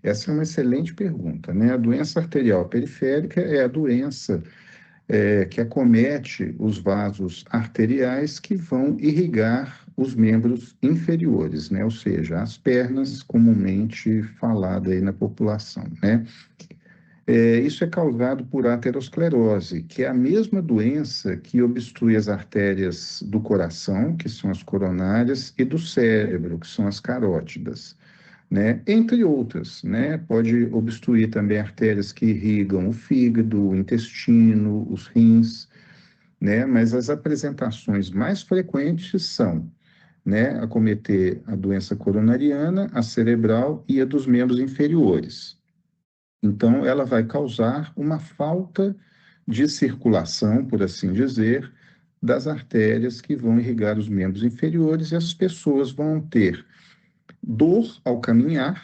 Essa é uma excelente pergunta, né? A doença arterial periférica é a doença que acomete os vasos arteriais que vão irrigar os membros inferiores, né? Ou seja, as pernas, comumente falada aí na população, né? Isso é causado por aterosclerose, que é a mesma doença que obstrui as artérias do coração, que são as coronárias, e do cérebro, que são as carótidas, né? Entre outras, né? Pode obstruir também artérias que irrigam o fígado, o intestino, os rins, né? Mas as apresentações mais frequentes são, né, acometer a doença coronariana, a cerebral e a dos membros inferiores. Então, ela vai causar uma falta de circulação, por assim dizer, das artérias que vão irrigar os membros inferiores e as pessoas vão ter dor ao caminhar,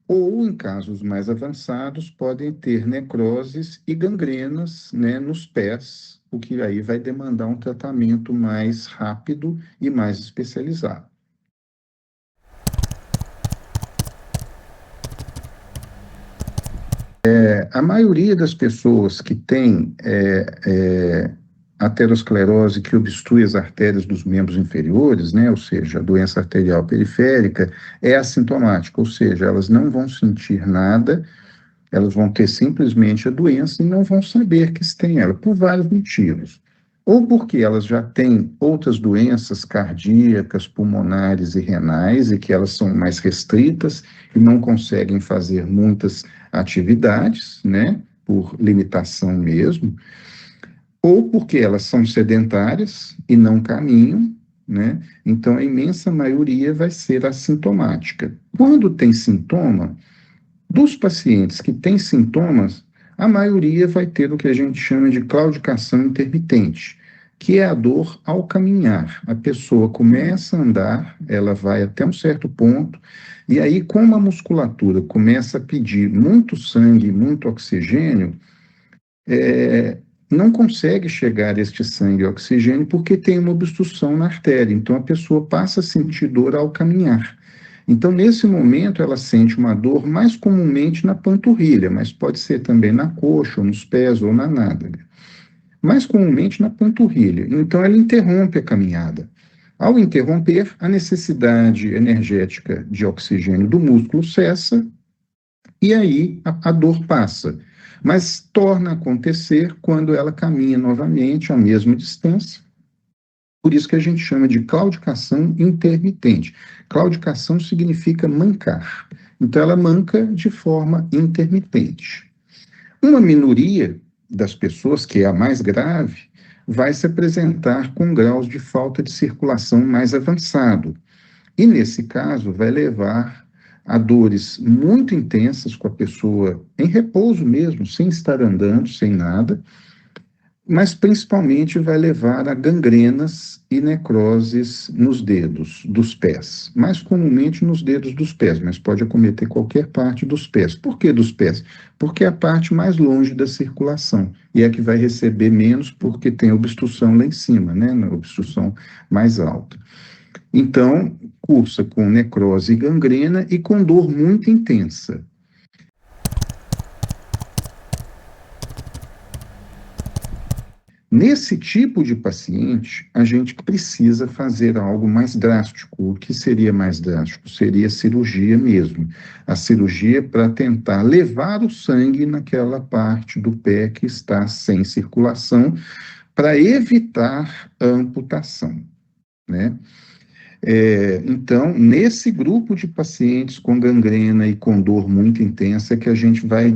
ou, em casos mais avançados, podem ter necroses e gangrenas, né, nos pés, o que aí vai demandar um tratamento mais rápido e mais especializado. A maioria das pessoas que tem aterosclerose que obstrui as artérias dos membros inferiores, né, ou seja, a doença arterial periférica, é assintomática, ou seja, elas não vão sentir nada, elas vão ter simplesmente a doença e não vão saber que têm ela, por vários motivos. Ou porque elas já têm outras doenças cardíacas, pulmonares e renais, e que elas são mais restritas e não conseguem fazer muitas atividades, né, por limitação mesmo, ou porque elas são sedentárias e não caminham, né? Então, a imensa maioria vai ser assintomática. Quando tem sintoma, dos pacientes que têm sintomas, a maioria vai ter o que a gente chama de claudicação intermitente, que é a dor ao caminhar. A pessoa começa a andar, ela vai até um certo ponto, e aí, como a musculatura começa a pedir muito sangue, muito oxigênio, não consegue chegar este sangue e oxigênio porque tem uma obstrução na artéria. Então, a pessoa passa a sentir dor ao caminhar. Então, nesse momento, ela sente uma dor mais comumente na panturrilha, mas pode ser também na coxa, ou nos pés, ou na nádega. Mais comumente na panturrilha. Então, ela interrompe a caminhada. Ao interromper, a necessidade energética de oxigênio do músculo cessa e aí a dor passa. Mas torna a acontecer quando ela caminha novamente à mesma distância. Por isso que a gente chama de claudicação intermitente. Claudicação significa mancar. Então, ela manca de forma intermitente. Uma minoria das pessoas, que é a mais grave, vai se apresentar com graus de falta de circulação mais avançado. E, nesse caso, vai levar a dores muito intensas com a pessoa em repouso mesmo, sem estar andando, sem nada, mas principalmente vai levar a gangrenas e necroses nos dedos dos pés, mais comumente nos dedos dos pés, mas pode acometer qualquer parte dos pés. Por que dos pés? Porque é a parte mais longe da circulação e é a que vai receber menos porque tem obstrução lá em cima, né, na obstrução mais alta. Então, cursa com necrose e gangrena e com dor muito intensa. Nesse tipo de paciente, a gente precisa fazer algo mais drástico. O que seria mais drástico? Seria a cirurgia mesmo. A cirurgia para tentar levar o sangue naquela parte do pé que está sem circulação, para evitar a amputação, né? Então, nesse grupo de pacientes com gangrena e com dor muito intensa, é que a gente vai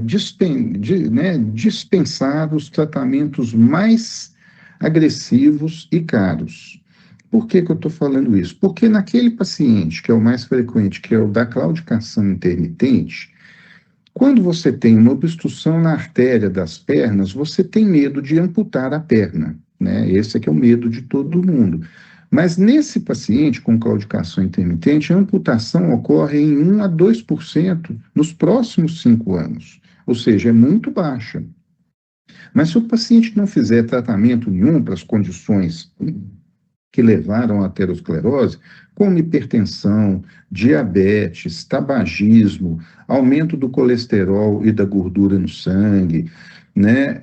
dispensar os tratamentos mais agressivos e caros. Por que que eu estou falando isso? Porque naquele paciente, que é o mais frequente, que é o da claudicação intermitente, quando você tem uma obstrução na artéria das pernas, você tem medo de amputar a perna, né? Esse é que é o medo de todo mundo. Mas nesse paciente com claudicação intermitente, a amputação ocorre em 1 a 2% nos próximos 5 anos, ou seja, é muito baixa. Mas se o paciente não fizer tratamento nenhum para as condições que levaram à aterosclerose, como hipertensão, diabetes, tabagismo, aumento do colesterol e da gordura no sangue, né,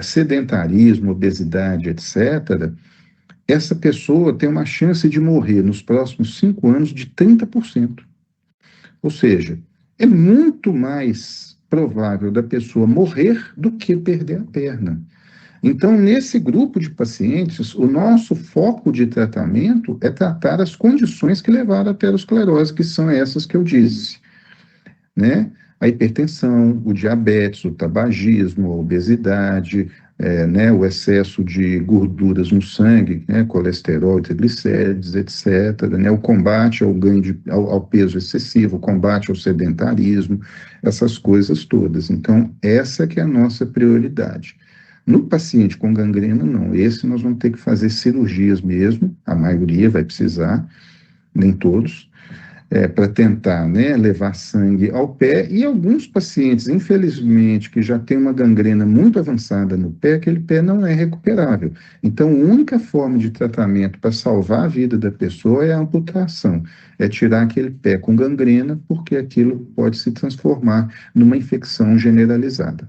sedentarismo, obesidade, etc., essa pessoa tem uma chance de morrer nos próximos 5 anos de 30%. Ou seja, é muito mais provável da pessoa morrer do que perder a perna. Então, nesse grupo de pacientes, o nosso foco de tratamento é tratar as condições que levaram à aterosclerose, que são essas que eu disse, né? A hipertensão, o diabetes, o tabagismo, a obesidade, né, o excesso de gorduras no sangue, né, colesterol, triglicérides, etc., né, o combate ao ganho ao peso excessivo, o combate ao sedentarismo, essas coisas todas. Então, essa que é a nossa prioridade. No paciente com gangrena, não. Esse nós vamos ter que fazer cirurgias mesmo, a maioria vai precisar, nem todos, para tentar, né, levar sangue ao pé, e alguns pacientes, infelizmente, que já têm uma gangrena muito avançada no pé, aquele pé não é recuperável. Então, a única forma de tratamento para salvar a vida da pessoa é a amputação, é tirar aquele pé com gangrena, porque aquilo pode se transformar numa infecção generalizada.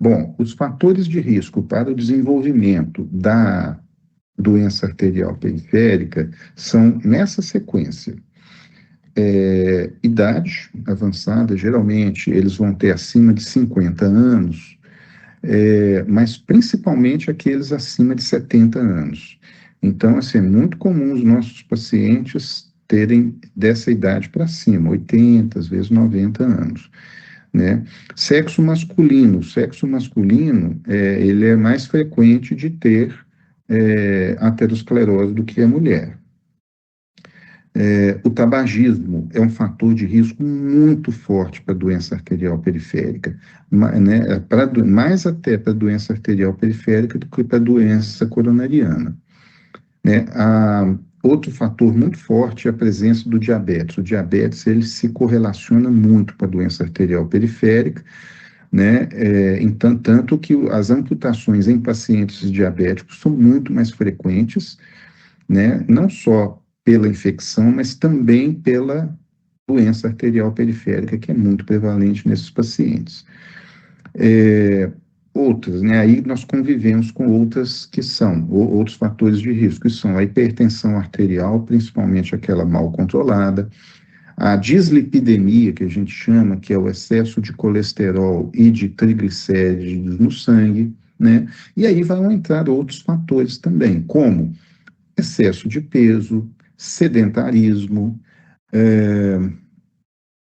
Bom, os fatores de risco para o desenvolvimento da doença arterial periférica são nessa sequência. Idade avançada, geralmente eles vão ter acima de 50 anos, mas principalmente aqueles acima de 70 anos. Então, assim, é muito comum os nossos pacientes terem dessa idade para cima, 80, às vezes 90 anos. Né? Sexo masculino, ele é mais frequente de ter aterosclerose do que a mulher. O tabagismo é um fator de risco muito forte para a doença arterial periférica, né, mais até para a doença arterial periférica do que para a doença coronariana. Né? Outro fator muito forte é a presença do diabetes. O diabetes, ele se correlaciona muito com a doença arterial periférica, né? Então, tanto que as amputações em pacientes diabéticos são muito mais frequentes, né? Não só pela infecção, mas também pela doença arterial periférica, que é muito prevalente nesses pacientes. Outras, né? Aí nós convivemos com outras que são, outros fatores de risco, que são a hipertensão arterial, principalmente aquela mal controlada, a dislipidemia, que a gente chama, que é o excesso de colesterol e de triglicéridos no sangue, né? E aí vão entrar outros fatores também, como excesso de peso, sedentarismo,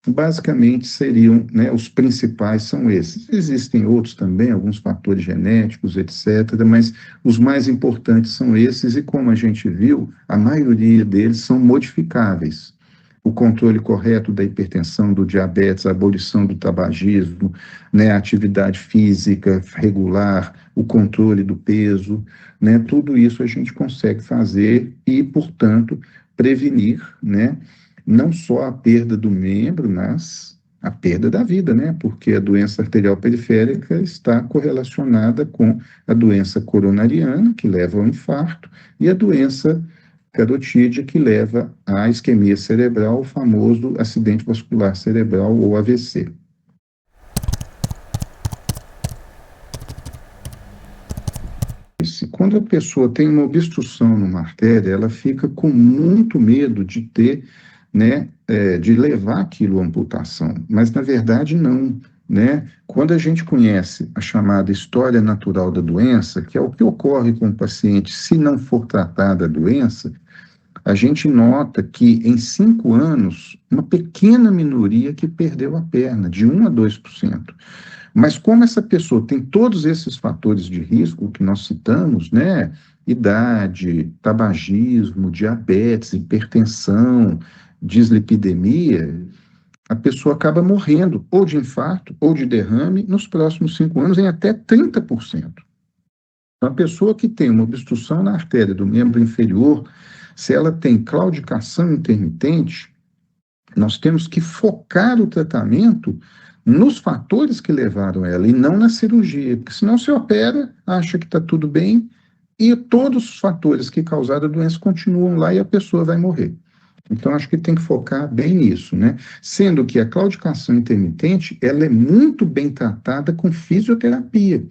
basicamente seriam, né, os principais são esses. Existem outros também, alguns fatores genéticos, etc., mas os mais importantes são esses, e como a gente viu, a maioria deles são modificáveis. O controle correto da hipertensão, do diabetes, a abolição do tabagismo, né, a atividade física regular, o controle do peso, né, tudo isso a gente consegue fazer e, portanto, prevenir, né, não só a perda do membro, mas a perda da vida, né? Porque a doença arterial periférica está correlacionada com a doença coronariana, que leva ao infarto, e a doença carotídea, que leva à isquemia cerebral, o famoso acidente vascular cerebral ou AVC. Quando a pessoa tem uma obstrução numa artéria, ela fica com muito medo de ter, né, de levar aquilo à amputação, mas na verdade não, né? Quando a gente conhece a chamada história natural da doença, que é o que ocorre com o paciente se não for tratada a doença, a gente nota que em 5 anos, uma pequena minoria que perdeu a perna, de 1 a 2%. Mas como essa pessoa tem todos esses fatores de risco que nós citamos, né? Idade, tabagismo, diabetes, hipertensão, dislipidemia, a pessoa acaba morrendo ou de infarto ou de derrame nos próximos 5 anos em até 30%. Então, a pessoa que tem uma obstrução na artéria do membro inferior, se ela tem claudicação intermitente, nós temos que focar o tratamento nos fatores que levaram ela e não na cirurgia, porque senão você opera, acha que está tudo bem e todos os fatores que causaram a doença continuam lá e a pessoa vai morrer. Então, acho que tem que focar bem nisso, né? Sendo que a claudicação intermitente, ela é muito bem tratada com fisioterapia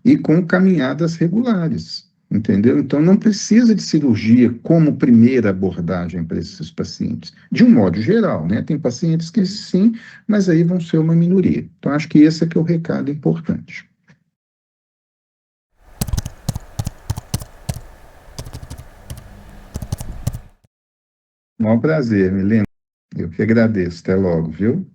e com caminhadas regulares, entendeu? Então, não precisa de cirurgia como primeira abordagem para esses pacientes, de um modo geral, né? Tem pacientes que sim, mas aí vão ser uma minoria. Então, acho que esse é que é o recado importante. Um prazer, Milena. Eu que agradeço. Até logo, viu?